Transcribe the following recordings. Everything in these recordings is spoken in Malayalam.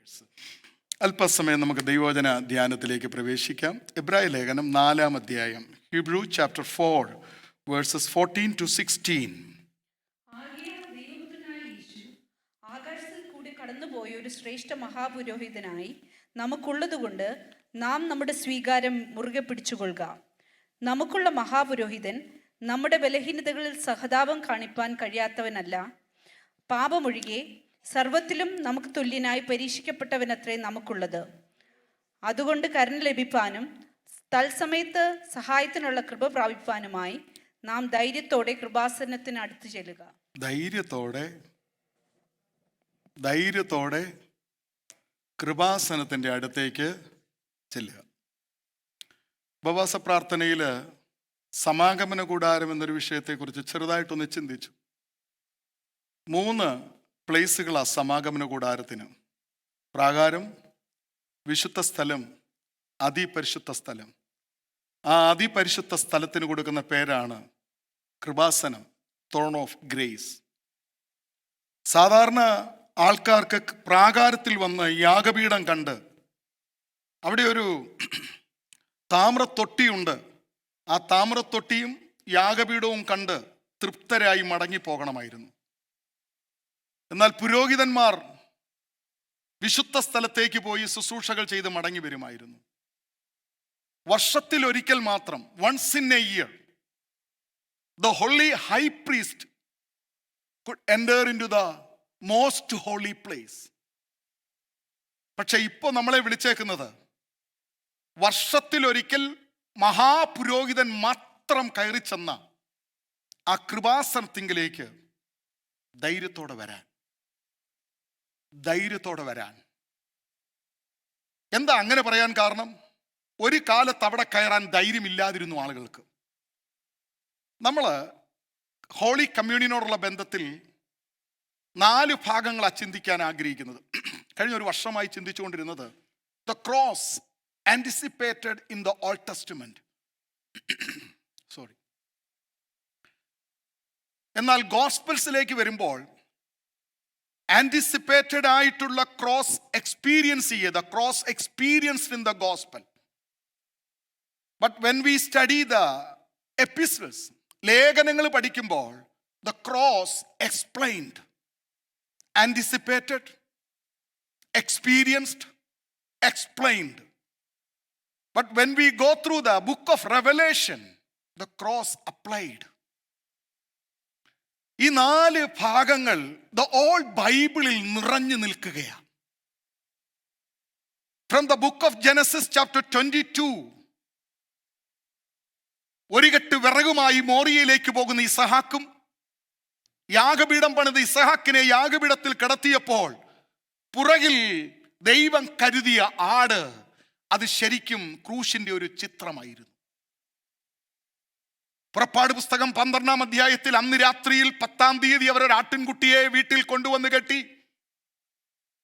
വേഴ്സ്. അല്പസമയം നമുക്ക് ദൈവവചന ധ്യാനത്തിലേക്ക് പ്രവേശിക്കാം. എബ്രായ ലേഖനം 4-ാം അധ്യായം, ഹീബ്രു ചാപ്റ്റർ 4 വേഴ്സസ് 14 to 16. ആകാശത്തിൽ കൂടി കടന്നുപോയ ഒരു ശ്രേഷ്ഠ മഹാപുരോഹിതനായി നമുക്കുള്ളതുകൊണ്ട് നാം നമ്മുടെ സ്വീകാരം മുറുകെ പിടിച്ചുകൊള്ളുക. നമുക്കുള്ള മഹാപുരോഹിതൻ നമ്മുടെ ബലഹീനതകളിൽ സഹതാപം കാണിപ്പാൻ കഴിയാത്തവനല്ല, പാപമൊഴികെ സർവത്തിലും നമുക്ക് തുല്യനായി പരീക്ഷിക്കപ്പെട്ടവനത്രേ നമുക്കുള്ളത്. അതുകൊണ്ട് കരുണ ലഭിപ്പാനും തത്സമയത്ത് സഹായത്തിനുള്ള കൃപ പ്രാപിപ്പാനുമായി നാം ധൈര്യത്തോടെ കൃപാസനത്തിന് അടുത്ത് ചെല്ലുക. ധൈര്യത്തോടെ കൃപാസനത്തിൻ്റെ അടുത്തേക്ക് ചെല്ലുക. ഉപവാസ പ്രാർത്ഥനയിൽ സമാഗമന കൂടാരം എന്നൊരു വിഷയത്തെക്കുറിച്ച് ചെറുതായിട്ടൊന്ന് ചിന്തിച്ചു. 3 പ്ലേസുകളാണ് സമാഗമന കൂടാരത്തിന്: പ്രാകാരം, വിശുദ്ധ സ്ഥലം, അതിപരിശുദ്ധ സ്ഥലം. ആ അതിപരിശുദ്ധ സ്ഥലത്തിന് കൊടുക്കുന്ന പേരാണ് കൃപാസനം, ത്രോൺ ഓഫ് ഗ്രേസ്. സാധാരണ ആൾക്കാർക്ക് പ്രാകാരത്തിൽ വന്ന് യാഗപീഠം കണ്ട് അവിടെ ഒരു താമ്രത്തൊട്ടിയുണ്ട്, ആ താമ്രത്തൊട്ടിയും യാഗപീഠവും കണ്ട് തൃപ്തരായി മടങ്ങിപ്പോകണമായിരുന്നു. എന്നാൽ പുരോഹിതന്മാർ വിശുദ്ധ സ്ഥലത്തേക്ക് പോയി ശുശ്രൂഷകൾ ചെയ്ത് മടങ്ങി വരുമായിരുന്നു. വർഷത്തിൽ ഒരിക്കൽ മാത്രം, once in a year, the holy high priest could enter into the most holy place. പക്ഷെ ഇപ്പോൾ നമ്മളെ വിളിച്ചേക്കുന്നത് വർഷത്തിലൊരിക്കൽ മഹാപുരോഹിതൻ മാത്രം കയറി ചെന്ന ആ കൃപാസനത്തിങ്കിലേക്ക് ധൈര്യത്തോടെ വരാൻ. എന്താ അങ്ങനെ പറയാൻ കാരണം? ഒരു കാലത്ത് അവിടെ കയറാൻ ധൈര്യമില്ലാതിരുന്നു ആളുകൾക്ക്. നമ്മൾ ഹോളി കമ്മ്യൂണിയനോടുള്ള ബന്ധത്തിൽ 4 ഭാഗങ്ങളാണ് ചിന്തിക്കാൻ ആഗ്രഹിക്കുന്നത്. കഴിഞ്ഞ ഒരു വർഷമായി ചിന്തിച്ചുകൊണ്ടിരുന്നത് the cross anticipated in the old testament. എന്നാൽ ഗോസ്പൽസിലേക്ക് വരുമ്പോൾ ആൻറ്റിസിപ്പേറ്റഡ് ആയിട്ടുള്ള ക്രോസ് എക്സ്പീരിയൻസ് ചെയ്ത cross experienced in the gospel. But when we study the epistles, ലേഖനങ്ങൾ പഠിക്കുമ്പോൾ the cross explained, anticipated, experienced, explained. But when we go through the book of Revelation, the cross applied. ഈ 4 ഭാഗങ്ങൾ the old ബൈബിളിൽ നിറഞ്ഞു നിൽക്കുകയാണ്. From the book of Genesis chapter 22, ഒരു കെട്ട് വിറകുമായി മോറിയയിലേക്ക് പോകുന്ന ഇസഹാക്കും, യാഗപീഠം പണിത് ഇസഹാക്കിനെ യാഗപീഠത്തിൽ കിടത്തിയപ്പോൾ പുറകിൽ ദൈവം കരുതിയ ആട്, അത് ശരിക്കും ക്രൂശിന്റെ ഒരു ചിത്രമായിരുന്നു. പുറപ്പാട് പുസ്തകം 12-ാം അധ്യായത്തിൽ അന്ന് രാത്രിയിൽ 10-ാം തീയതി അവരൊരു ആട്ടിൻകുട്ടിയെ വീട്ടിൽ കൊണ്ടുവന്ന് കെട്ടി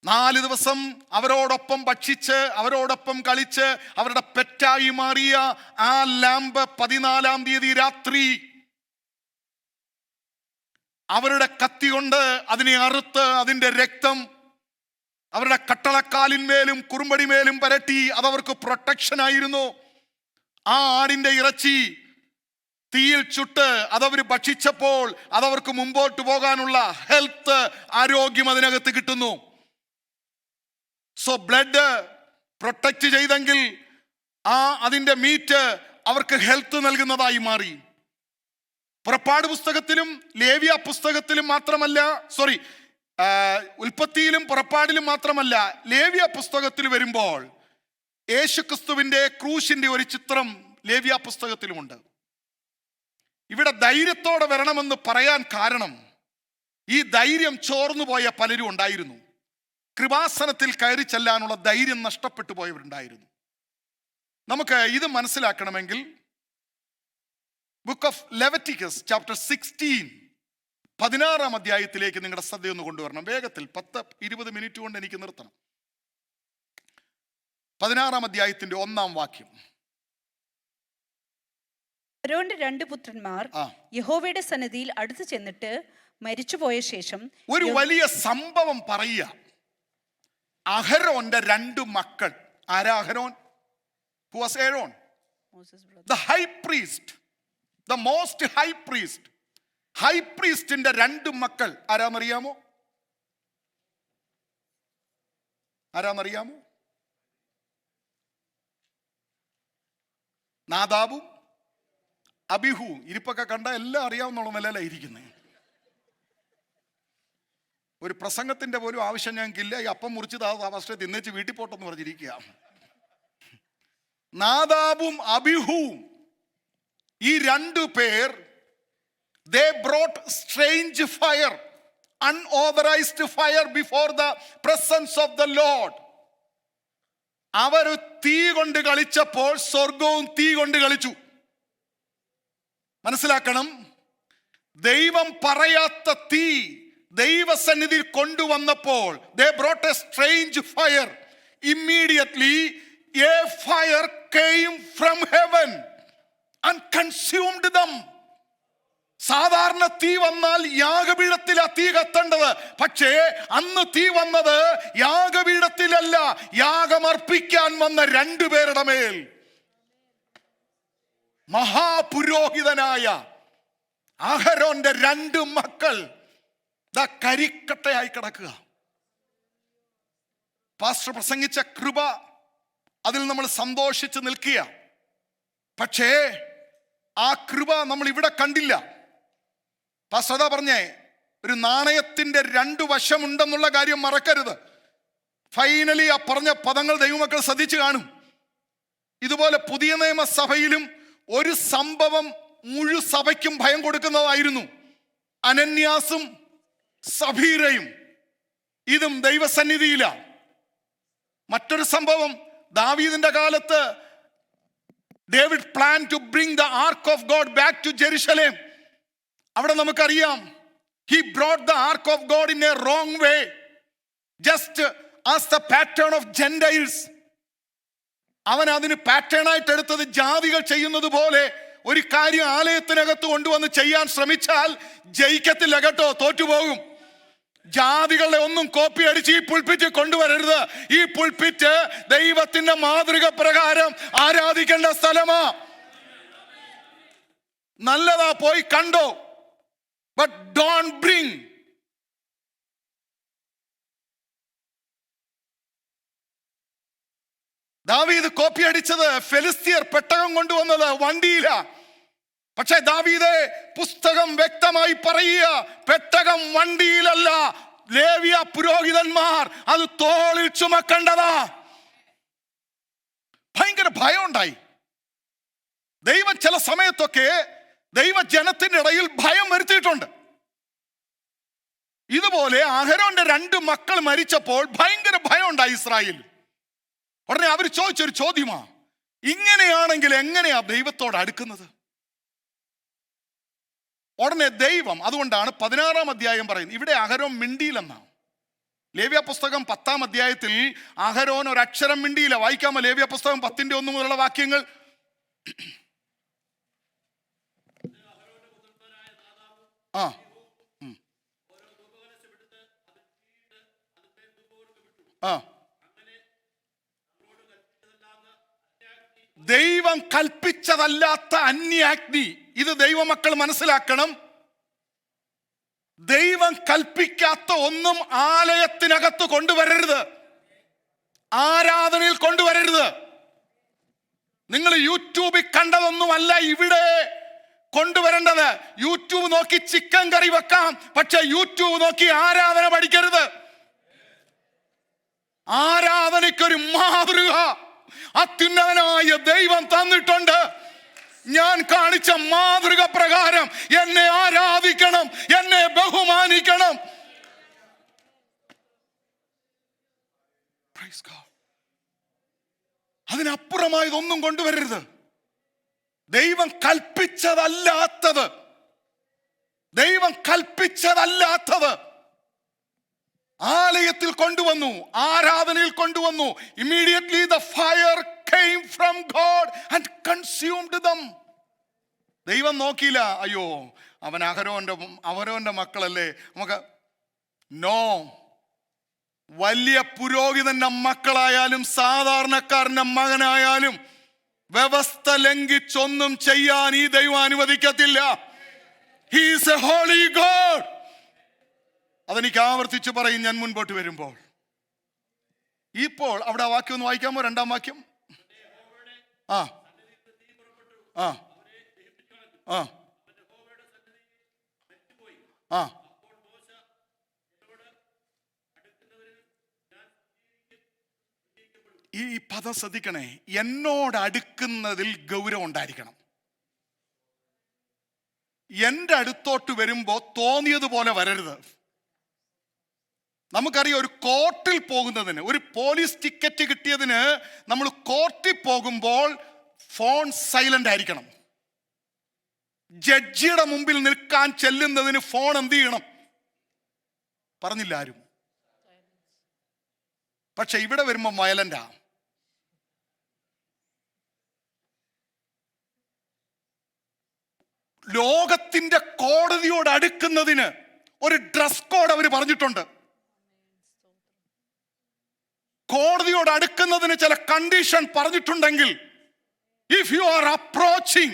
4 ദിവസം അവരോടൊപ്പം ഭക്ഷിച്ച് അവരോടൊപ്പം കളിച്ച് അവരുടെ പെറ്റായി മാറിയ ആ ലാമ്പ് 14-ാം തീയതി രാത്രി അവരുടെ കത്തി കൊണ്ട് അതിനെ അറുത്ത് അതിൻ്റെ രക്തം അവരുടെ കട്ടളക്കാലിന്മേലും കുറുമ്പടിമേലും പരട്ടി. അതവർക്ക് പ്രൊട്ടക്ഷൻ ആയിരുന്നു. ആ ആടിൻ്റെ ഇറച്ചി തീയിൽ ചുട്ട് അതവർ ഭക്ഷിച്ചപ്പോൾ അതവർക്ക് മുമ്പോട്ട് പോകാനുള്ള ഹെൽത്ത്, ആരോഗ്യം അതിനകത്ത് കിട്ടുന്നു. സോ ബ്ലഡ് പ്രൊട്ടക്റ്റ് ചെയ്തെങ്കിൽ അതിൻ്റെ മീറ്റ് അവർക്ക് ഹെൽത്ത് നൽകുന്നതായി മാറി. പുറപ്പാട് പുസ്തകത്തിലും ലേവ്യ പുസ്തകത്തിലും മാത്രമല്ല, ഉൽപ്പത്തിയിലും പുറപ്പാടിലും മാത്രമല്ല, ലേവ്യ പുസ്തകത്തിൽ വരുമ്പോൾ യേശുക്രിസ്തുവിന്റെ ക്രൂശിന്റെ ഒരു ചിത്രം ലേവ്യ പുസ്തകത്തിലുമുണ്ട്. ഇവിടെ ധൈര്യത്തോടെ വരണമെന്ന് പറയാൻ കാരണം, ഈ ധൈര്യം ചോർന്നുപോയ പലരും ഉണ്ടായിരുന്നു. കൃപാസനത്തിൽ കയറി ചെല്ലാനുള്ള ധൈര്യം നഷ്ടപ്പെട്ടു പോയവരുണ്ടായിരുന്നു. നമുക്ക് ഇത് മനസ്സിലാക്കണമെങ്കിൽ ബുക്ക് ഓഫ് ലെവിറ്റിക്കസ് ചാപ്റ്റർ 16, 16-ാം അധ്യായത്തിലേക്ക് നിങ്ങളുടെ ശ്രദ്ധയൊന്ന് കൊണ്ടുവരണം. വേഗത്തിൽ 10-20 മിനിറ്റ് കൊണ്ട് എനിക്ക് നിർത്തണം. 16-ാം അധ്യായത്തിന്റെ 1-ാം വാക്യം. ഫറവോന്റെ 2 പുത്രന്മാർ യഹോവയുടെ സന്നിധിയിൽ അടുത്ത് ചെന്നിട്ട് മരിച്ചുപോയ ശേഷം ഒരു വലിയ സംഭവം പറയുക. അഹരോന്റെ 2 മക്കൾ. ആരാ അഹരോൻ? Who was Aaron? Moses' brother. The high priest, the most high priest. High പ്രീസ്റ്റിന്റെ 2 മക്കൾ ആരാന്നറിയാമോ? ആരാന്നറിയാമോ? നാദാബും അബിഹുവും. ഇരിപ്പൊക്കെ കണ്ട എല്ലാം അറിയാവുന്നുള്ള നിലയില ഇരിക്കുന്നത്. ഒരു പ്രസംഗത്തിന്റെ പോലും ആവശ്യം ഞങ്ങൾക്കില്ല. ഈ അപ്പം മുറിച്ച് ഫസ്റ്റ് തിന്നേച്ച് വീട്ടിൽ പോട്ടെന്ന് പറഞ്ഞിരിക്കുക. നാദാബും അബിഹുവും ഈ 2 പേർ, they brought strange fire, unauthorized fire before the presence of the Lord. അവർ തീ കൊണ്ട് കളിച്ചപ്പോൾ സ്വർഗവും തീ കൊണ്ട് കളിച്ചു. മനസ്സിലാക്കണം, ദൈവം പറയാത്ത തീ ദൈവസന്നിധിയിൽ കൊണ്ടുവന്നപ്പോൾ they brought a strange fire. Immediately a fire came from heaven and consumed them. സാധാരണ തീ വന്നാൽ യാഗപീഠത്തിലാ തീ കത്തേണ്ടത്. പക്ഷേ അന്ന് തീ വന്നത് യാഗപീഠത്തിലല്ല, യാഗമർപ്പിക്കാൻ വന്ന 2 പേരുടെ മേൽ. മഹാപുരോഹിതനായ അഹരോന്റെ 2 മക്കൾ കരിക്കട്ടയായി കിടക്കുക. പാസ്റ്റർ പ്രസംഗിച്ച കൃപ, അതിൽ നമ്മൾ സന്തോഷിച്ച് നിൽക്കുക. പക്ഷേ ആ കൃപ നമ്മൾ ഇവിടെ കണ്ടില്ല. പാസ്റ്റർ അതാ പറഞ്ഞേ, ഒരു നാണയത്തിന്റെ 2 വശമുണ്ടെന്നുള്ള കാര്യം മറക്കരുത്. ഫൈനലി ആ പറഞ്ഞ പദങ്ങൾ ദൈവമക്കൾ ശ്രദ്ധിച്ചു കാണും. ഇതുപോലെ പുതിയ നിയമസഭയിലും ഒരു സംഭവം മുഴു സഭയ്ക്കും ഭയം കൊടുക്കുന്നതായിരുന്നു. അനന്യാസും സഫീരയും. ഇതും ദൈവസന്നിധിയില. മറ്റൊരു സംഭവം, ദാവീദിന്റെ കാലത്ത് David plan to bring the ark of God back to Jerusalem. അവിടെ നമുക്കറിയാം, he brought the ark of God in a wrong way, just as the pattern of Gentiles. അവൻ അതിന് പാറ്റേൺ ആയിട്ട് എടുത്തത് ജാതികൾ ചെയ്യുന്നത് പോലെ ഒരു കാര്യം ആലയത്തിനകത്ത് കൊണ്ടുവന്ന് ചെയ്യാൻ ശ്രമിച്ചാൽ ജയിക്കത്തില്ല കേട്ടോ, തോറ്റുപോകും. ജാതികളുടെ ഒന്നും കോപ്പി അടിച്ച് ഈ പുൽപ്പിറ്റ് കൊണ്ടുവരരുത്. ഈ പുൽപ്പിറ്റ് ദൈവത്തിന്റെ മാതൃക പ്രകാരം ആരാധിക്കേണ്ട സ്ഥലമാ. നല്ലതാ, പോയി കണ്ടോ. But don't bring ദാവീദ് കോപ്പി അടിച്ചത്, ഫെലിസ്തീയർ പെട്ടകം കൊണ്ടുവന്നത് വണ്ടിയില. പക്ഷെ ദാവീദ് പുസ്തകം വ്യക്തമായി പറയുക, പെട്ടകം വണ്ടിയിലല്ല, ലേവ്യ പുരോഹിതന്മാർ അത് തോളിൽ ചുമക്കേണ്ടതാ. ഭയങ്കര ഭയം ഉണ്ടായി. ദൈവം ചില സമയത്തൊക്കെ ദൈവജനത്തിന്റെ ഇടയിൽ ഭയം വരുത്തിയിട്ടുണ്ട്. ഇതുപോലെ അഹരോന്റെ 2 മക്കൾ മരിച്ചപ്പോൾ ഭയങ്കര ഭയം ഉണ്ടായി ഇസ്രായേൽ. ഉടനെ അവർ ചോദിച്ചൊരു ചോദ്യമാ, ഇങ്ങനെയാണെങ്കിൽ എങ്ങനെയാ ദൈവത്തോട് അടുക്കുന്നത്? ഉടനെ ദൈവം, അതുകൊണ്ടാണ് 16-ാം അധ്യായം പറയുന്നത്, ഇവിടെ അഹരോൻ മിണ്ടിയില്ലെന്നാ. ലേവ്യ പുസ്തകം 10-ാം അധ്യായത്തിൽ അഹരോൻ ഒരു അക്ഷരം മിണ്ടിയില്ല. വായിക്കാമോ ലേവ്യ പുസ്തകം 10-ന്റെ 1 മുതലുള്ള വാക്യങ്ങൾ? ആ ആ ദൈവം കൽപ്പിച്ചതല്ലാത്ത അന്യാഗ്നി. ഇത് ദൈവമക്കൾ മനസ്സിലാക്കണം. ദൈവം കൽപ്പിക്കാത്ത ഒന്നും ആലയത്തിനകത്ത് കൊണ്ടുവരരുത്, ആരാധനയിൽ കൊണ്ടുവരരുത്. നിങ്ങൾ യൂട്യൂബിൽ കണ്ടതൊന്നുമല്ല ഇവിടെ കൊണ്ടുവരേണ്ടത്. യൂട്യൂബ് നോക്കി ചിക്കൻ കറി വെക്കാം, പക്ഷെ യൂട്യൂബ് നോക്കി ആരാധന പഠിക്കരുത്. ആരാധനയ്ക്കൊരു മാതൃക അത്യുന്നതനായ ദൈവം തന്നിട്ടുണ്ട്. ഞാൻ കാണിച്ച മാതൃക പ്രകാരം എന്നെ ആരാധിക്കണം, എന്നെ ബഹുമാനിക്കണം. അതിനപ്പുറമായതൊന്നും കൊണ്ടുവരരുത്. ദൈവം കൽപ്പിച്ചതല്ലാത്തത്, ദൈവം കൽപ്പിച്ചതല്ലാത്തത് ആലയത്തിൽ കൊണ്ടുവന്നു, ആരാധനയിൽ കൊണ്ടുവന്നു. Immediately the fire came from God and consumed them. ദൈവം നോക്കിയില്ല, അയ്യോ അവൻ അഹരോന്റെ മക്കളല്ലേ, നമുക്ക് നോ. വലിയ പുരോഹിതന്റെ മക്കളായാലും സാധാരണക്കാരന്റെ മകനായാലും വ്യവസ്ഥ ലംഘിച്ചൊന്നും ചെയ്യാൻ ഈ ദൈവം അനുവദിക്കത്തില്ല. He is a holy God. അതെനിക്ക് ആവർത്തിച്ച് പറയും ഞാൻ മുൻപോട്ട് വരുമ്പോൾ. ഇപ്പോൾ അവിടെ ആ വാക്യം ഒന്ന് വായിക്കാമോ? 2-ാം വാക്യം. ആ ആ ആ ആ ഈ പദം ശ്രദ്ധിക്കണേ. എന്നോട് അടുക്കുന്നതിൽ ഗൗരവം ഉണ്ടായിരിക്കണം. എൻ്റെ അടുത്തോട്ട് വരുമ്പോൾ തോന്നിയതുപോലെ വരരുത്. നമുക്കറിയാം, ഒരു കോർട്ടിൽ പോകുന്നതിന്, ഒരു പോലീസ് ടിക്കറ്റ് കിട്ടിയതിന് നമ്മൾ കോർട്ടിൽ പോകുമ്പോൾ ഫോൺ സൈലന്റ് ആയിരിക്കണം. ജഡ്ജിയുടെ മുമ്പിൽ നിൽക്കാൻ ചെല്ലുന്നതിന് ഫോൺ എന്ത് ചെയ്യണം? പറഞ്ഞില്ല ആരും. പക്ഷെ ഇവിടെ വരുമ്പോൾ വയലന്റാ. ലോകത്തിന്റെ കോടതിയോട് അടുക്കുന്നതിന് ഒരു ഡ്രസ് കോഡ് അവർ പറഞ്ഞിട്ടുണ്ട്. കോടതിയോട് അടുക്കുന്നതിന് ചില കണ്ടീഷൻ പറഞ്ഞിട്ടുണ്ടെങ്കിൽ, if you are approaching,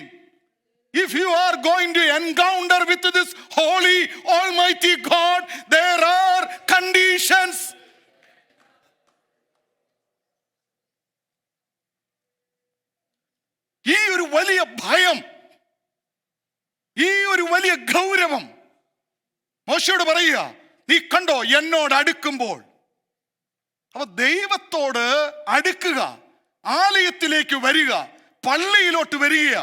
if you are going to encounter with this holy almighty God, there are conditions. ഈ ഒരു വലിയ ഭയം, ഈ ഒരു വലിയ ഗൗരവം മോശയോട് പറയുക, നീ കണ്ടോ എന്നോട് അടുക്കുമ്പോൾ. അപ്പൊ ദൈവത്തോട് അടുക്കുക, ആലയത്തിലേക്ക് വരിക, പള്ളിയിലോട്ട് വരിക,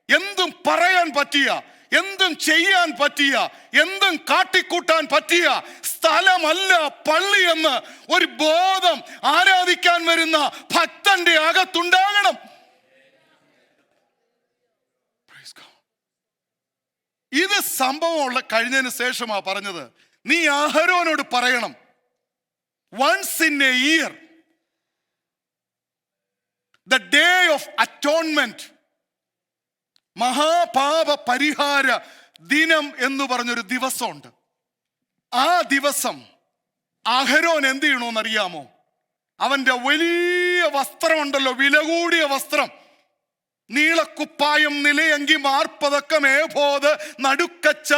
എന്തും പറയാൻ പറ്റിയ, എന്തും ചെയ്യാൻ പറ്റിയ, എന്തും കാട്ടിക്കൂട്ടാൻ പറ്റിയ സ്ഥലമല്ല പള്ളി എന്ന് ഒരു ബോധം ആരാധിക്കാൻ വരുന്ന ഭക്തന്റെ അകത്തുണ്ടാകണം. ഇത് സംഭവമുള്ള കഴിഞ്ഞതിന് ശേഷമാ പറഞ്ഞത്, നീ അഹരോനോട് പറയണം, once in a year, the day of atonement, മഹാപാപ പരിഹാര ദിനം എന്ന് പറഞ്ഞൊരു ദിവസമുണ്ട്. ആ ദിവസം അഹരോൻ എന്ത് ചെയ്യണമെന്നറിയാമോ? അവന്റെ വലിയ വസ്ത്രമുണ്ടല്ലോ, വില കൂടിയ വസ്ത്രം, നീളക്കുപ്പായം, നിലയങ്കി, മാർപ്പതക്കം, ഏഫോദ്, നടുക്കച്ച,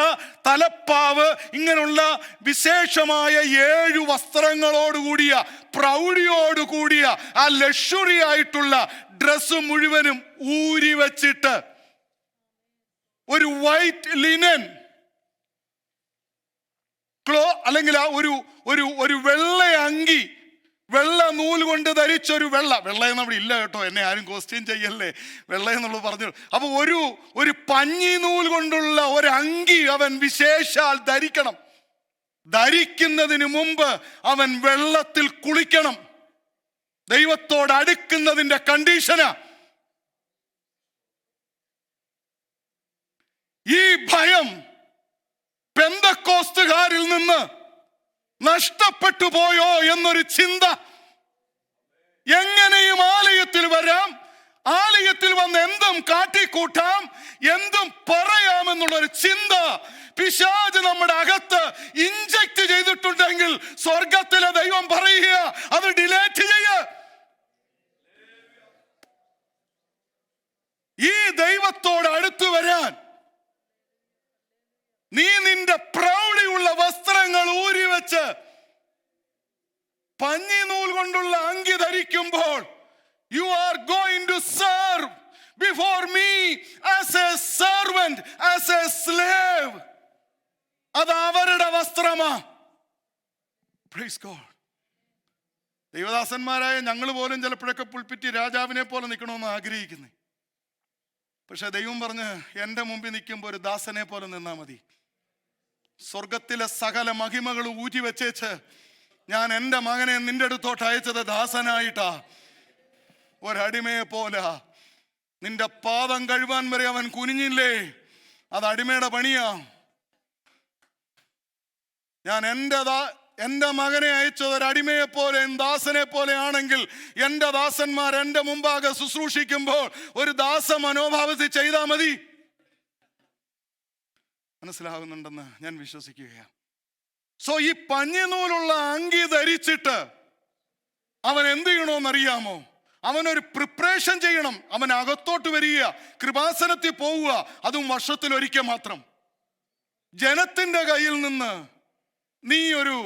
തലപ്പാവ്, ഇങ്ങനെയുള്ള വിശേഷമായ 7 വസ്ത്രങ്ങളോടുകൂടിയ, പ്രൗഢിയോടുകൂടിയ ആ ലക്ഷറി ആയിട്ടുള്ള ഡ്രസ് മുഴുവനും ഊരി വച്ചിട്ട് ഒരു വൈറ്റ് ലിനൻ അല്ലെങ്കിൽ ആ ഒരു വെള്ള അങ്കി, വെള്ള നൂൽ കൊണ്ട് ധരിച്ചൊരു വെള്ള എന്നവിടെ ഇല്ല കേട്ടോ, എന്നെ ആരും ക്വസ്റ്റ്യൻ ചെയ്യല്ലേ, വെള്ള എന്നുള്ളത് പറഞ്ഞു. അപ്പൊ ഒരു പഞ്ഞി നൂൽ കൊണ്ടുള്ള ഒരു അങ്കി അവൻ വിശേഷാൽ ധരിക്കണം. ധരിക്കുന്നതിന് മുമ്പ് അവൻ വെള്ളത്തിൽ കുളിക്കണം. ദൈവത്തോട് അടുക്കുന്നതിന്റെ കണ്ടീഷനാ. ഈ ഭയം പെന്തക്കോസ്തുകാരിൽ നിന്ന് നഷ്ടപ്പെട്ടു പോയോ എന്നൊരു ചിന്ത. എങ്ങനെയും ആലയത്തിൽ വരാം, ആലയത്തിൽ വന്ന് എന്തും കാട്ടിക്കൂട്ടാം, എന്തും പറയാമെന്നുള്ളൊരു ചിന്ത പിശാച് നമ്മുടെ അകത്ത് ഇൻജക്ട് ചെയ്തിട്ടുണ്ടെങ്കിൽ സ്വർഗത്തിലെ ദൈവം പറയുക, അത് ഡിലേറ്റ് ചെയ്യുക. ഈ ദൈവത്തോട് അടുത്തു വരാൻ നീ നിന്റെ പ്രൗഢിയുള്ള വസ്ത്രങ്ങൾ ഊരി വെച്ച് പഞ്ഞി നൂൽ കൊണ്ടുള്ള അങ്കി ധരിക്കുമ്പോൾ, you are going to serve before me as a servant, as a slave. അത് അവരുടെ വസ്ത്രമാ. Praise God. ദൈവദാസന്മാരായ ഞങ്ങൾ പോലും ചിലപ്പോഴൊക്കെ പുൽപ്പിറ്റി രാജാവിനെ പോലെ നിൽക്കണമെന്ന് ആഗ്രഹിക്കുന്നു. പക്ഷെ ദൈവം പറഞ്ഞ്, എൻ്റെ മുമ്പിൽ നിൽക്കുമ്പോൾ ഒരു ദാസനെ പോലെ നിന്നാ മതി. സ്വർഗത്തിലെ സകല മഹിമകൾ ഊറ്റി വെച്ചേച്ച് ഞാൻ എൻ്റെ മകനെ നിന്റെ അടുത്തോട്ട് അയച്ചത് ദാസനായിട്ടാ, ഒരടിമയെ പോലെ. നിന്റെ പാദം കഴുകാൻ വരെ അവൻ കുനിഞ്ഞില്ലേ, അത് അടിമയുടെ പണിയാ. ഞാൻ എൻ്റെ മകനെ അയച്ചത് ഒരടിമയെ പോലെ, ദാസനെ പോലെ ആണെങ്കിൽ എൻ്റെ ദാസന്മാർ എൻ്റെ മുമ്പാകെ ശുശ്രൂഷിക്കുമ്പോൾ ഒരു ദാസ മനോഭാവത്തിൽ ചെയ്താൽ മതി. മനസ്സിലാകുന്നുണ്ടെന്ന് ഞാൻ വിശ്വസിക്കുകയാണ്. സോ ഈ പഞ്ഞിനൂലുള്ള അങ്കി ധരിച്ചിട്ട് അവൻ എന്ത് ചെയ്യണമെന്നറിയാമോ? അവനൊരു പ്രിപ്പറേഷൻ ചെയ്യണം. അവൻ അകത്തോട്ട് വരിക, കൃപാസനത്തിൽ പോവുക, അതും വർഷത്തിൽ ഒരിക്കൽ മാത്രം. ജനത്തിന്റെ കയ്യിൽ നിന്ന് നീ ഒരു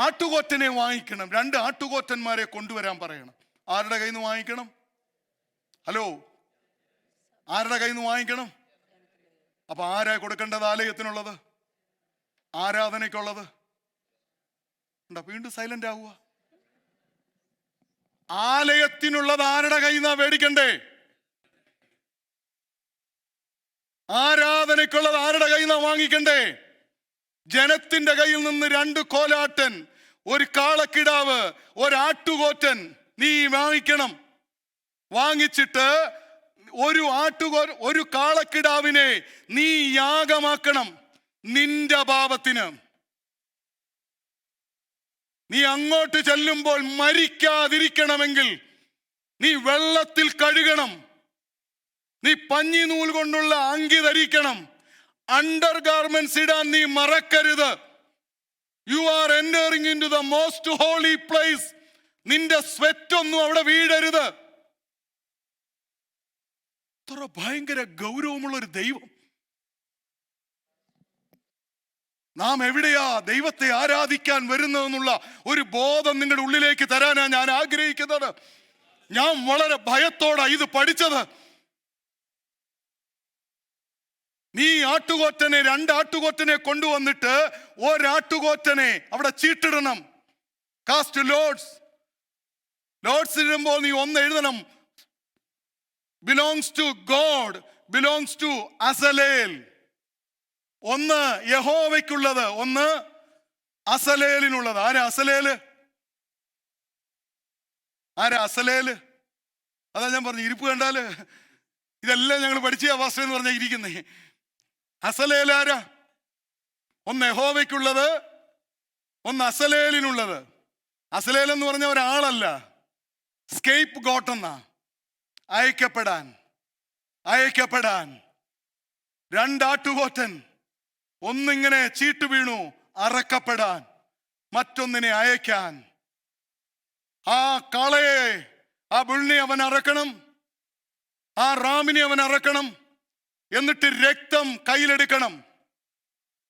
ആട്ടുകൊറ്റനെ വാങ്ങിക്കണം. 2 ആട്ടുകൊറ്റന്മാരെ കൊണ്ടുവരാൻ പറയണം. ആരുടെ കയ്യിൽ നിന്ന് വാങ്ങിക്കണം? ഹലോ, ആരുടെ കയ്യിൽ നിന്ന് വാങ്ങിക്കണം? അപ്പൊ ആരാ കൊടുക്കേണ്ടത്? ആലയത്തിനുള്ളത്, ആരാധനയ്ക്കുള്ളത്. വീണ്ടും സൈലന്റ് ആവുക. ആലയത്തിനുള്ളത് ആരുടെ കയ്യിൽ നിന്നാ മേടിക്കണ്ടേ? ആരാധനയ്ക്കുള്ളത് ആരുടെ കയ്യിൽ നിന്നാ വാങ്ങിക്കണ്ടേ? ജനത്തിന്റെ കയ്യിൽ നിന്ന് 2 കോലാട്ടൻ, 1 കാളക്കിടാവ്, 1 ആട്ടുകൊറ്റൻ നീ വാങ്ങിക്കണം. വാങ്ങിച്ചിട്ട് ഒരു കാളക്കിടാവിനെ നീ യാഗമാക്കണം നിന്റെ പാപത്തിന്. നീ അങ്ങോട്ട് ചെല്ലുമ്പോൾ മരിക്കാതിരിക്കണമെങ്കിൽ നീ വെള്ളത്തിൽ കഴുകണം. നീ പഞ്ഞിനൂൽ കൊണ്ടുള്ള അങ്കി ധരിക്കണം. അണ്ടർ ഗാർമെന്റ്സ് ഇടാൻ നീ മറക്കരുത്. You are entering into the most holy place. നിന്റെ സ്വെറ്റ് ഒന്നും അവിടെ വീഴരുത്. അത്ര ഭയങ്കര ഗൗരവമുള്ള ഒരു ദൈവം. നാം എവിടെയാ ദൈവത്തെ ആരാധിക്കാൻ വരുന്നതെന്നുള്ള ഒരു ബോധം നിങ്ങളുടെ ഉള്ളിലേക്ക് തരാനാണ് ഞാൻ ആഗ്രഹിക്കുന്നത്. ഞാൻ വളരെ ഭയത്തോടെ ഇത് പഠിച്ചത്. നീ ആട്ടുകൊറ്റനെ 2 ആട്ടുകൊറ്റനെ കൊണ്ടുവന്നിട്ട് 1 ആട്ടുകൊറ്റനെ അവിടെ ചീട്ടിടണം. Cast lords. ലോഡ്സ് ഇടുമ്പോൾ നീ 1 എഴുതണം. Belongs to God, belongs to Azazel. 1 യഹോവയ്ക്കുള്ളത്, 1 അസലേലിനുള്ളത്. ആരാ അസലേല്? ആരാ അസലേല്? അതാ ഞാൻ പറഞ്ഞു, ഇരിപ്പ് കണ്ടാല് ഇതെല്ലാം ഞങ്ങൾ പഠിച്ച അവസ്ഥ എന്ന് പറഞ്ഞാൽ ഇരിക്കുന്നേ. അസലേൽ ആരാ? 1 യഹോവയ്ക്കുള്ളത്, 1 അസലേലിനുള്ളത്. അസലേൽ എന്ന് പറഞ്ഞ ഒരാളല്ല, സ്കേപ്പ് ഗോട്ട് എന്നാ. അയക്കപ്പെടാൻ 2 ആട്ടുകൊറ്റൻ, ഒന്നിങ്ങനെ ചീട്ട് വീണു അറക്കപ്പെടാൻ, മറ്റൊന്നിനെ അയക്കാൻ. ആ കാളയെ, ആ ബുള്ളിനെ അവൻ അറക്കണം, ആ റാമിനെ അവൻ അറക്കണം. എന്നിട്ട് രക്തം കയ്യിലെടുക്കണം.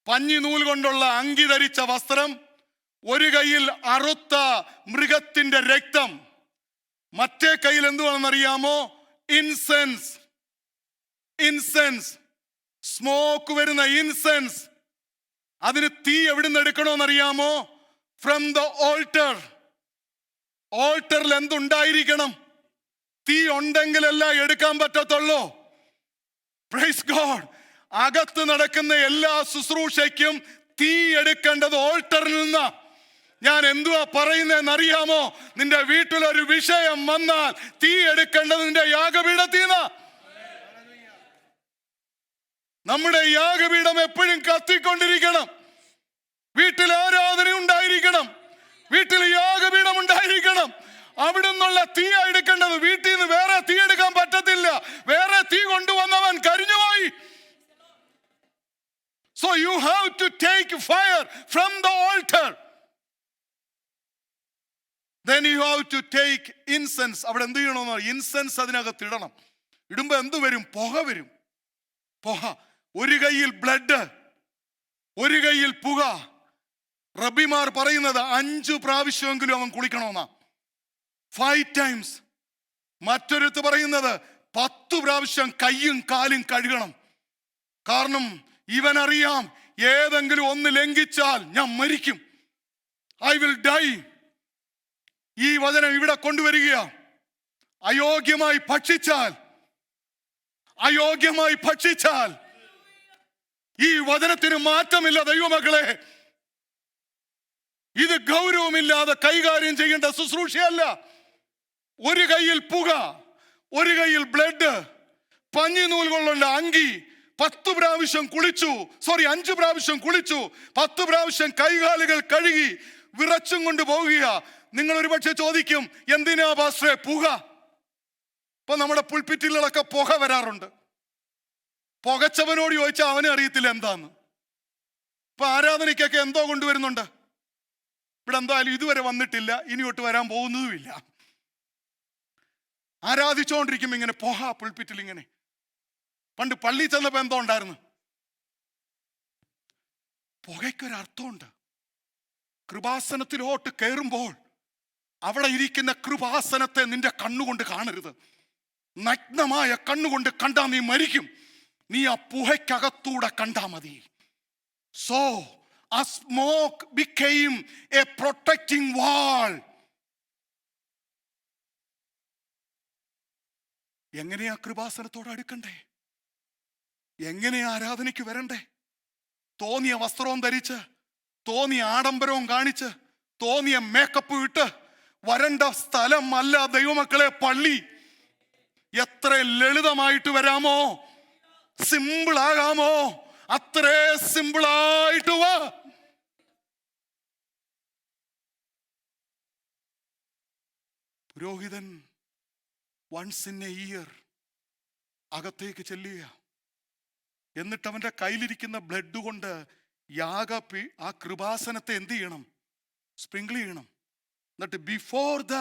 പഞ്ഞിനൂൽ കൊണ്ടുള്ള അങ്കി ധരിച്ച വസ്ത്രം, ഒരു കയ്യിൽ അറുത്ത മൃഗത്തിന്റെ രക്തം, മറ്റേ കയ്യിൽ എന്തുവാണെന്നറിയാമോ? ഇൻസെൻസ്. സ്മോക്ക് വരുന്ന ഇൻസെൻസ്. അതിന് തീ എവിടുന്ന് എടുക്കണമെന്നറിയാമോ? From the altar. ഓൾട്ടറിൽ എന്തുണ്ടായിരിക്കണം? തീ ഉണ്ടെങ്കിലല്ല എടുക്കാൻ പറ്റത്തുള്ളൂ. Praise God. അകത്ത് നടക്കുന്ന എല്ലാ ശുശ്രൂഷയ്ക്കും തീ എടുക്കേണ്ടത് ഓൾട്ടറിൽ നിന്ന്. ഞാൻ എന്തുവാ പറയുന്നതെന്നറിയാമോ? നിന്റെ വീട്ടിലൊരു വിഷയം വന്നാൽ തീ എടുക്കേണ്ടത് നിന്റെ യാഗപീഠത്തിൽ നിന്ന്. നമ്മുടെ യാഗപീഠം എപ്പോഴും കത്തിക്കൊണ്ടിരിക്കണം. വീട്ടിൽ ആരാധന ഉണ്ടായിരിക്കണം, വീട്ടിൽ യാഗപീഠം ഉണ്ടായിരിക്കണം. അവിടെ നിന്നുള്ള തീ എടുക്കേണ്ടത്. വീട്ടിൽ നിന്ന് വേറെ തീ എടുക്കാൻ പറ്റത്തില്ല. വേറെ തീ കൊണ്ടുവന്നവൻ കരിഞ്ഞുപോയി. So you have to take fire from the altar. Then you have to take incense. അവിടെ എന്ത് ചെയ്യണമെന്ന്? ഇൻസെൻസ് അതിനകത്ത് ഇടണം. ഇടുമ്പോ എന്ത് വരും? പുക വരും. പുക. ഒരു കയ്യിൽ ബ്ലഡ്, ഒരു കയ്യിൽ പുക. റബിമാർ പറയുന്നത് 5 പ്രാവശ്യമെങ്കിലും അവൻ കുളിക്കണമെന്നാ. 5 times. മറ്റൊരുത്ത് പറയുന്നത് 10 പ്രാവശ്യം കയ്യും കാലും കഴുകണം. കാരണം ഇവനറിയാം, ഏതെങ്കിലും ഒന്ന് ലംഘിച്ചാൽ ഞാൻ മരിക്കും. I will die. ഈ വചനം ഇവിടെ കൊണ്ടുവരിക. അയോഗ്യമായി ഭക്ഷിച്ചാൽ ഈ വചനത്തിന് മാറ്റമില്ല ദൈവമക്കളെ. ഇത് ഗൗരവമില്ലാതെ കൈകാര്യം ചെയ്യേണ്ട ശുശ്രൂഷയല്ല. ഒരു കയ്യിൽ പുക, ഒരു കയ്യിൽ ബ്ലഡ്, പഞ്ഞിനൂൽ കൊള്ളുള്ള അങ്കി. 10 പ്രാവശ്യം കുളിച്ചു, 5 പ്രാവശ്യം കുളിച്ചു, 10 പ്രാവശ്യം കൈകാലുകൾ കഴുകി വിറച്ചും കൊണ്ട് പോവുക. നിങ്ങൾ ഒരു പക്ഷെ ചോദിക്കും, എന്തിനാ പാസ്റ്ററെ പുക? ഇപ്പൊ നമ്മുടെ പുൽപ്പിറ്റിലൊക്കെ പുക വരാറുണ്ട്. പുകച്ചവനോട് ചോദിച്ചാൽ അവനെ അറിയത്തില്ല എന്താന്ന്. ഇപ്പൊ ആരാധനയ്ക്കൊക്കെ എന്തോ കൊണ്ടുവരുന്നുണ്ട്. ഇവിടെ എന്തായാലും ഇതുവരെ വന്നിട്ടില്ല, ഇനിയോട്ട് വരാൻ പോകുന്നതുമില്ല. ആരാധിച്ചുകൊണ്ടിരിക്കുമ്പോ ഇങ്ങനെ പോഹാ പുൾപിറ്റിൽ ഇങ്ങനെ. പണ്ട് പള്ളി ചെന്നപ്പോ എന്തോ ഉണ്ടായിരുന്നു, പുകയ്ക്കൊരർത്ഥമുണ്ട്. കൃപാസനത്തിലോട്ട് കയറുമ്പോൾ അവിടെ ഇരിക്കുന്ന കൃപാസനത്തെ നിന്റെ കണ്ണുകൊണ്ട് കാണരുത്. നഗ്നമായ കണ്ണുകൊണ്ട് കണ്ടാ നീ മരിക്കും. നീ ആ പുകയ്ക്കകത്തൂടെ കണ്ടാ മതി. So a smoke became a protecting wall. എങ്ങനെയാ കൃപാസനത്തോട് അടുക്കണ്ടേ? എങ്ങനെയാ ആരാധനയ്ക്ക് വരണ്ടേ? തോന്നിയ വസ്ത്രവും ധരിച്ച്, തോന്നിയ ആഡംബരവും കാണിച്ച്, തോന്നിയ മേക്കപ്പ് ഇട്ട് വരണ്ട സ്ഥലം അല്ല ദൈവമക്കളെ പള്ളി. എത്ര ലളിതമായിട്ട് വരാമോ, സിമ്പിൾ ആകാമോ, അത്രേ സിമ്പിളായിട്ട് വാ. പുരോഹിതൻ വൺസ് ഇൻ എ ഇയർ അകത്തേക്ക് ചെല്ലുക. എന്നിട്ട് അവന്റെ കയ്യിലിരിക്കുന്ന ബ്ലഡ് കൊണ്ട് ആ കൃപാസനത്തെ എന്ത് ചെയ്യണം? സ്പ്രിങ്കിൾ ചെയ്യണം. എന്നിട്ട് before the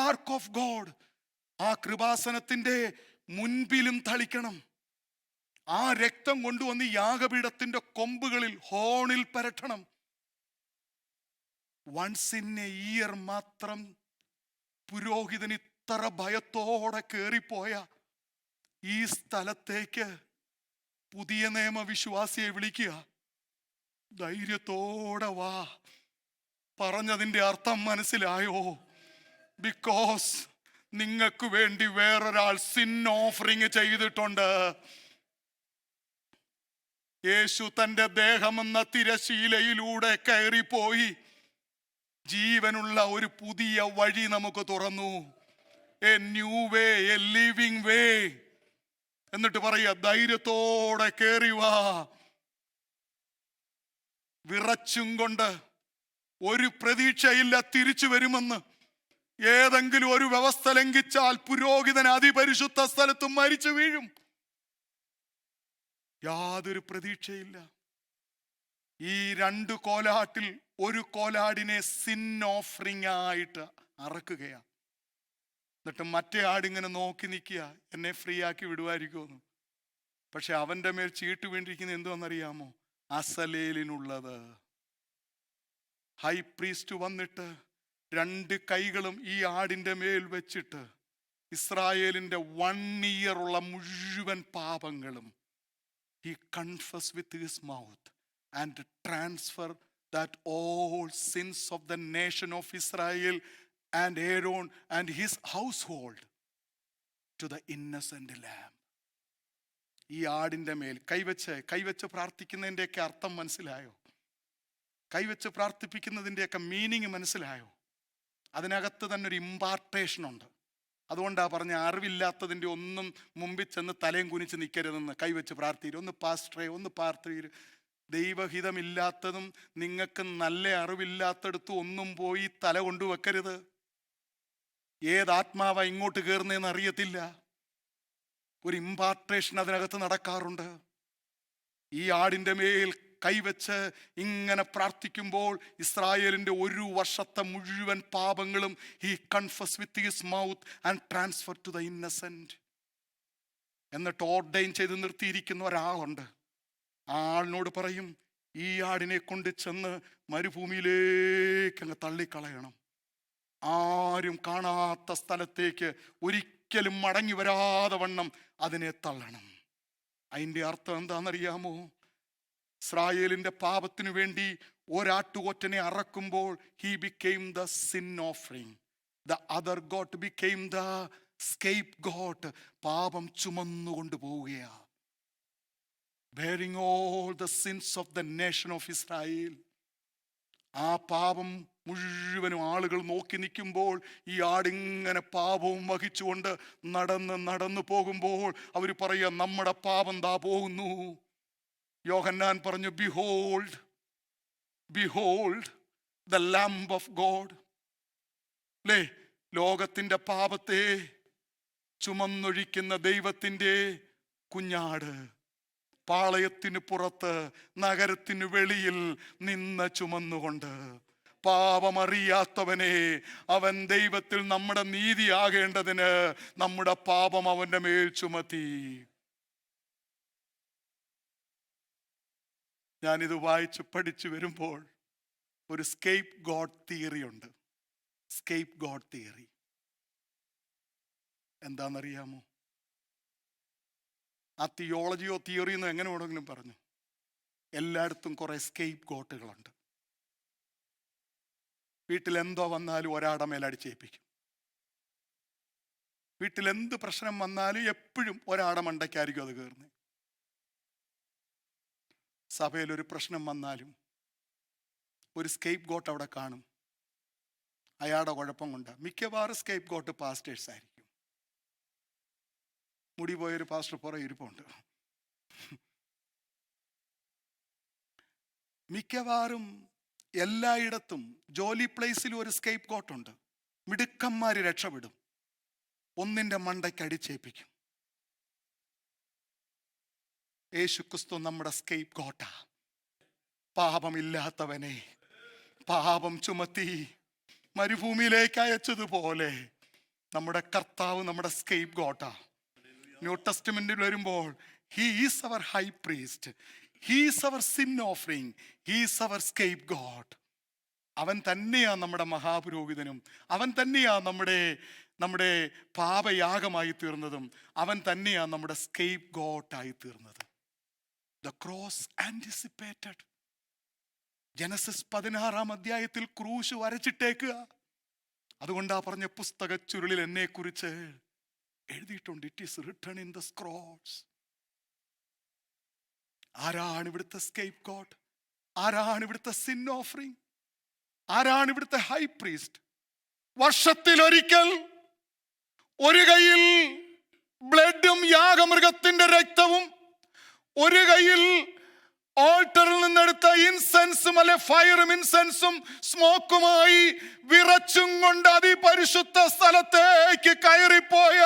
ark of God, ആ കൃപാസനത്തിന്റെ മുൻപിലും തളിക്കണം. ആ രക്തം കൊണ്ടുവന്ന് യാഗപീഠത്തിന്റെ കൊമ്പുകളിൽ ഹോണിൽ പരട്ടണം. വൺസ് ഇൻ എ ഇയർ മാത്രം പുരോഹിതൻ ഇത്ര ഭയത്തോടെ കേറിപ്പോയ ഈ സ്ഥലത്തേക്ക് പുതിയ നിയമ വിശ്വാസിയെ വിളിക്കുക. ധൈര്യത്തോടെ വാ. പറഞ്ഞതിന്റെ അർത്ഥം മനസ്സിലായോ? ബിക്കോസ് നിങ്ങൾക്ക് വേണ്ടി വേറൊരാൾ സിൻ ഓഫറിങ് ചെയ്തിട്ടുണ്ട്. യേശു തന്റെ ദേഹമെന്ന തിരശീലയിലൂടെ കയറിപ്പോയി ജീവനുള്ള ഒരു പുതിയ വഴി നമുക്ക് തുറന്നു. A new way, a living way. എന്നിട്ട് പറയാ, ധൈര്യത്തോടെ കേറി വാ. വിറച്ചും കൊണ്ട്, ഒരു പ്രതീക്ഷയില്ല തിരിച്ചു വരുമെന്ന്. ഏതെങ്കിലും ഒരു വ്യവസ്ഥ ലംഘിച്ചാൽ പുരോഹിതൻ അതിപരിശുദ്ധ സ്ഥലത്തും മരിച്ചു വീഴും. യാതൊരു പ്രതീക്ഷയില്ല. ഈ 2 കോലാട്ടിൽ ഒരു കോലാടിനെ സിൻ ഓഫറിംഗ് ആയിട്ട് അറക്കുകയാണ്. എന്നിട്ട് മറ്റേ ആടിങ്ങനെ നോക്കി നിൽക്കുക, എന്നെ ഫ്രീ ആക്കി വിടുമായിരിക്കുമെന്ന്. പക്ഷെ അവന്റെ മേൽ ചീട്ട് വീണ്ടിരിക്കുന്നത് എന്തുവെന്നറിയാമോ? അസലേലിനുള്ളത്. ഹൈ പ്രീസ്റ്റ് വന്നിട്ട് 2 കൈകളും ഈ ആടിന്റെ മേൽ വെച്ചിട്ട് ഇസ്രായേലിന്റെ 1 ഇയർ ഉള്ള മുഴുവൻ പാപങ്ങളും he confessed with his mouth and transfer that all sins of the nation of Israel and Aaron and his household to the innocent lamb. ഈ ആടിന്റെ മേൽ കൈവച്ച് പ്രാർത്ഥിക്കുന്നതിൻ്റെയൊക്കെ അർത്ഥം മനസ്സിലായോ? കൈവച്ച് പ്രാർത്ഥിപ്പിക്കുന്നതിൻ്റെയൊക്കെ മീനിങ് മനസ്സിലായോ? അതിനകത്ത് തന്നെ ഒരു ഇമ്പാർട്ടേഷൻ ഉണ്ട്. അതുകൊണ്ടാ പറഞ്ഞ, അറിവില്ലാത്തതിൻ്റെ ഒന്നും മുമ്പിൽ ചെന്ന് തലയും കുനിച്ച് നിൽക്കരുതെന്ന്. കൈവച്ച് പ്രാർത്ഥിക്കുക. ഒന്ന് പാസ്റ്ററെ, ഒന്ന് പാർത്തീര്. ദൈവഹിതമില്ലാത്തതും നിങ്ങൾക്ക് നല്ല അറിവില്ലാത്തടത്തും ഒന്നും പോയി തല കൊണ്ടുവെക്കരുത്. ഏതാത്മാവാ ഇങ്ങോട്ട് കയറുന്നതെന്ന് അറിയത്തില്ല. ഒരു ഇമ്പാർട്ടേഷൻ അതിനകത്ത് നടക്കാറുണ്ട്. ഈ ആടിന്റെ മേൽ കൈവച്ച് ഇങ്ങനെ പ്രാർത്ഥിക്കുമ്പോൾ ഇസ്രായേലിന്റെ 1 വർഷത്തെ മുഴുവൻ പാപങ്ങളും he confessed with his mouth and transferred to the innocent. എന്നിട്ട് ഓർഡൈൻ ചെയ്ത് നിർത്തിയിരിക്കുന്ന ഒരാളുണ്ട്. ആ ആളിനോട് പറയും, ഈ ആടിനെ കൊണ്ട് ചെന്ന് മരുഭൂമിയിലേക്ക് അങ്ങ് തള്ളിക്കളയണം. ആരും കാണാത്ത സ്ഥലത്തേക്ക് ഒരിക്കലും മടങ്ങി വരാതെ വണ്ണം അതിനെ തള്ളണം. അതിൻ്റെ അർത്ഥം എന്താണെന്നറിയാമോ? ഇസ്രായേലിന്റെ പാപത്തിനു വേണ്ടി ഒരാട്ടുകൊറ്റനെ അറക്കുമ്പോൾ he became the sin offering. The other goat became the scapegoat. പാപം ചുമന്നുകൊണ്ട് പോവുകയാ. Bearing all the sins of the nation of Israel. ആ പാപം മുഴുവനും ആളുകൾ നോക്കി നിൽക്കുമ്പോൾ ഈ ആടിങ്ങനെ പാപവും വഹിച്ചുകൊണ്ട് നടന്നു പോകുമ്പോൾ അവർ പറയുക, നമ്മുടെ പാപം ദാ പോകുന്നു. യോഹന്നാൻ പറഞ്ഞു, behold behold the lamb of God. അല്ലേ? ലോകത്തിന്റെ പാപത്തെ ചുമന്നൊഴിക്കുന്ന ദൈവത്തിന്റെ കുഞ്ഞാട്. പാളയത്തിന് പുറത്ത് നഗരത്തിന് വെളിയിൽ നിന്ന് ചുമന്നുകൊണ്ട്. പാപമറിയാത്തവനെ അവൻ ദൈവത്തിൽ നമ്മുടെ നീതിയാകേണ്ടതിന് നമ്മുടെ പാപം അവന്റെ മേൽ ചുമത്തി. ഞാനിത് വായിച്ച് പഠിച്ചു വരുമ്പോൾ ഒരു സ്കേപ്പ് ഗോഡ് തിയറി ഉണ്ട്. സ്കേപ്പ് ഗോഡ് തിയറി എന്താണെന്നറിയാമോ? ആ തിയോളജിയോ തിയറിയെന്നോ എങ്ങനെ വേണമെങ്കിലും പറഞ്ഞു, എല്ലായിടത്തും കുറെ സ്കേപ്പ് ഗോട്ടുകളുണ്ട്. വീട്ടിൽ എന്തോ വന്നാലും ഒരാടെ മേലടിച്ചേൽപ്പിക്കും. വീട്ടിൽ എന്ത് പ്രശ്നം വന്നാലും എപ്പോഴും ഒരാടെ മണ്ടയ്ക്കായിരിക്കും അത് കയറുന്നത്. സഭയിൽ ഒരു പ്രശ്നം വന്നാലും ഒരു സ്കേപ്പ് ഗോട്ട് അവിടെ കാണും. അയാളുടെ കുഴപ്പം കൊണ്ട് മിക്കവാറും സ്കേപ്പ് ഗോട്ട് പാസ്റ്റേഴ്സ് ആയിരിക്കും. മുടി പോയൊരു പാസ്റ്റർ പുറകെ ഇരിപ്പുണ്ട്. മിക്കവാറും എല്ലായിടത്തും ജോലി പ്ലേസിലും ഒരു സ്കേപ്പ് ഗോട്ടുണ്ട്. മിടുക്കന്മാര് രക്ഷപ്പെടും, ഒന്നിന്റെ മണ്ടയ്ക്ക് അടിച്ചേൽപ്പിക്കും. യേശുക്രിസ്തു നമ്മുടെ സ്കേപ്പ് ഗോട്ടാ. പാപമില്ലാത്തവനെ പാപം ചുമത്തി മരുഭൂമിയിലേക്ക് അയച്ചതുപോലെ നമ്മുടെ കർത്താവ് നമ്മുടെ സ്കേപ്പ് ഗോട്ടാ. ന്യൂ ടെസ്റ്റ്മെന്റിൽ വരുമ്പോൾ he is our high priest, he is our sin offering, he is our scapegoat. അവൻ തന്നെയാ നമ്മുടെ മഹാപുരോഹിതനും, അവൻ തന്നെയാ നമ്മുടെ പാപയാഗമായി തീർന്നതും, അവൻ തന്നെയാ നമ്മുടെ സ്കേപ്പ് ഗോട്ടായി തീർന്നത്. The cross anticipated. ജനസിസ് 16 അധ്യായത്തിൽ ക്രൂശ് വരച്ചിട്ടേക്കുക. അതുകൊണ്ടാ പറഞ്ഞ പുസ്തക ചുരുളിൽ എന്നെ കുറിച്ച് എഴുതിയിട്ടുണ്ട്. It is written in the scrolls. ആരാണ് ഇവിടുത്തെ സ്കേപ്പ് ഗോഡ്? ആരാണ് ഇവിടുത്തെ സിൻ ഓഫറിംഗ്? ആരാണ് ഇവിടുത്തെ ഹൈ പ്രീസ്റ്റ്? വർഷത്തിലൊരിക്കൽ ഒരു കയ്യിൽ ബ്ലഡും യാഗമൃഗത്തിന്റെ രക്തവും, ഒരു കയ്യിൽ ഓൾട്ടറിൽ നിന്നെടുത്ത ഇൻസെൻസും അല്ലെ ഫയറും ഇൻസെൻസും സ്മോക്കുമായി വിറച്ചും കൊണ്ട് അതിപരിശുദ്ധ സ്ഥലത്തേക്ക് കയറിപ്പോയ,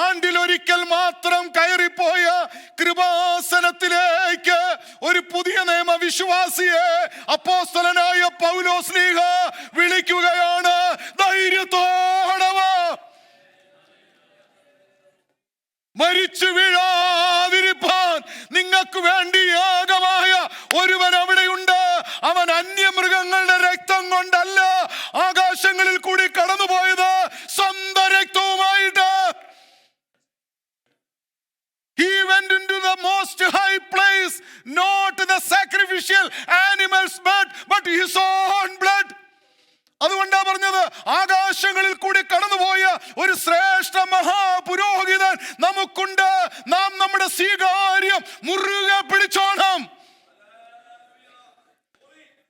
ആണ്ടിലൊരിക്കൽ മാത്രം കയറിപ്പോയ കൃപാസനത്തിലേക്ക് ഒരു പുതിയ നിയമ വിശ്വാസിയെ അപ്പോസ്തലനായ പൗലോസ്ലീഹ വിളിക്കുകയാണ്. ധൈര്യത്തോടെ വാ, മരിച്ചു വീഴാതിരിപ്പാൻ നിങ്ങൾക്ക് വേണ്ടി യാഗമായ ഒരുവൻ അവിടെയുണ്ട്. അവൻ അന്യമൃഗങ്ങളുടെ രക്തം കൊണ്ടല്ല ആകാശങ്ങളിൽ കൂടി കടന്നുപോയത്, സ്വന്തം രക്തവുമായിട്ട്. He went into the most high place, not the sacrificial animals blood, but his own blood. അതുകൊണ്ടാ പറഞ്ഞത്, ആകാശങ്ങളിൽ കൂടി കടന്നുപോയ ഒരു ശ്രേഷ്ഠ മഹാപുരോഹിതൻ നമുക്കുണ്ട്. നാം നമ്മുടെ സ്വീകാര്യം മുറുകെ പിടിച്ചോണം.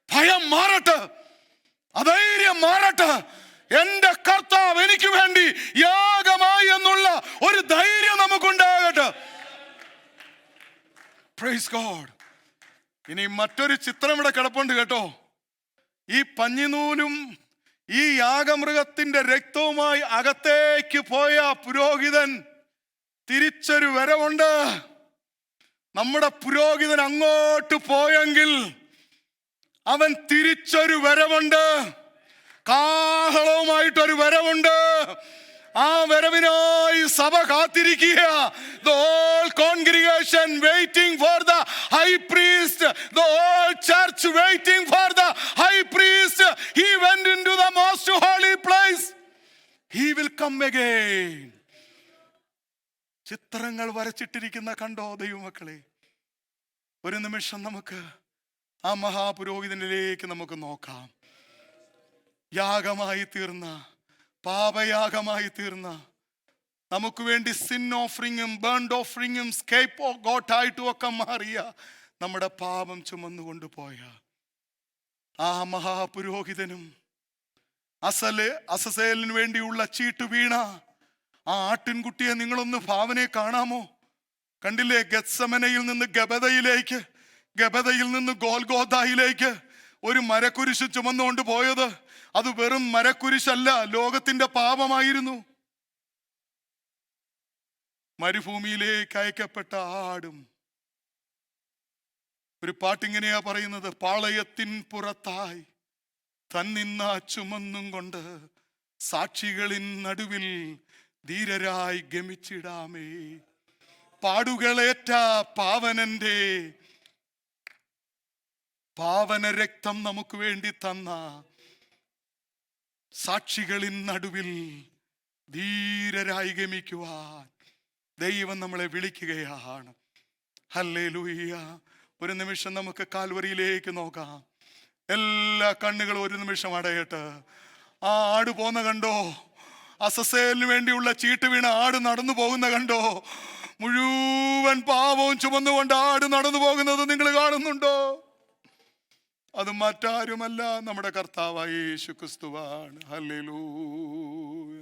ഭയം മാറട്ടെ, അധൈര്യം മാറട്ടെ. എന്റെ കർത്താവ് എനിക്ക് വേണ്ടി യാഗമായി എന്നുള്ള ഒരു ധൈര്യം നമുക്കുണ്ടാകട്ടെ. Praise God. ഇനി മറ്റൊരു ചിത്രം ഇവിടെ കിടപ്പുണ്ട് കേട്ടോ. ഈ പഞ്ഞിനൂലും ഈ യാഗമൃഗത്തിന്റെ രക്തവുമായി അകത്തേക്ക് പോയ പുരോഹിതൻ തിരിച്ചൊരു വരവുണ്ട്. നമ്മുടെ പുരോഹിതൻ അങ്ങോട്ട് പോയെങ്കിൽ അവൻ തിരിച്ചൊരു വരവുണ്ട്, കാഹളവുമായിട്ടൊരു വരവുണ്ട്. ആ വരവിനായി സഭ കാത്തിരിക്കുക. The whole congregation waiting for the high priest, the whole church waiting for the high priest. He went into the most holy place. He will come again. ചിത്രങ്ങൾ വരച്ചിട്ടിരിക്കുന്ന കണ്ടോ ദൈവമക്കളെ? ഒരു നിമിഷം നമുക്ക് ആ മഹാപുരോഹിതനിലേക്ക് നമുക്ക് നോക്കാം. യാഗമായി തീർന്ന, പാപയാഗമായി തീർന്ന, നമുക്ക് വേണ്ടി സിൻ ഓഫറിങ്ങും ബേൺഡ് ഓഫറിങ്ങും സ്കേപ്പ് ഗോട്ടായിട്ടും ഒക്കെ മാറിയ, നമ്മുടെ പാപം ചുമന്നുകൊണ്ട് പോയ ആ മഹാപുരോഹിതനും അസസേലിന് വേണ്ടിയുള്ള ചീട്ട് വീണ ആ ആട്ടിൻകുട്ടിയെ നിങ്ങളൊന്ന് ഭാവനയെ കാണാമോ? കണ്ടില്ലേ? ഗത്സമനയിൽ നിന്ന് ഗബദയിലേക്ക്, ഗബദയിൽ നിന്ന് ഗോൽഗോഥായിലേക്ക് ഒരു മരക്കുരിശ് ചുമന്നുകൊണ്ട് പോയത്. അത് വെറും മരക്കുരിശല്ല, ലോകത്തിന്റെ പാപമായിരുന്നു. മരുഭൂമിയിലേക്ക് അയക്കപ്പെട്ട ആടും ഒരു പാട്ടിങ്ങനെയാ പറയുന്നത്, പാളയത്തിൻ പുറത്തായി തന്നിന്ന ചുമന്നും കൊണ്ട് സാക്ഷികളിൻ നടുവിൽ ധീരരായി ഗമിച്ചിടാമേ. പാടുകളേറ്റ പാവനന്റെ പാവന രക്തം നമുക്ക് വേണ്ടി തന്ന സാക്ഷികളിൻ നടുവിൽ ധീരരായി ഗമിക്കുവാൻ ദൈവം നമ്മളെ വിളിക്കുകയാണ്. ഹല്ലേലൂയ. ഒരു നിമിഷം നമുക്ക് കാൽവരിയിലേക്ക് നോക്കാം. എല്ലാ കണ്ണുകളും ഒരു നിമിഷം അടയട്ടെ. ആ ആട് പോന്ന കണ്ടോ? അസസേലിന് വേണ്ടിയുള്ള ചീട്ട് വീണ ആട് നടന്നു പോകുന്ന കണ്ടോ? മുഴുവൻ പാവവും ചുമന്നുകൊണ്ട് ആട് നടന്നു പോകുന്നത് നിങ്ങൾ കാണുന്നുണ്ടോ? അത് മറ്റാരുമല്ല, നമ്മുടെ കർത്താവായ യേശു ക്രിസ്തുവാണ്. ഹല്ലേലൂയ.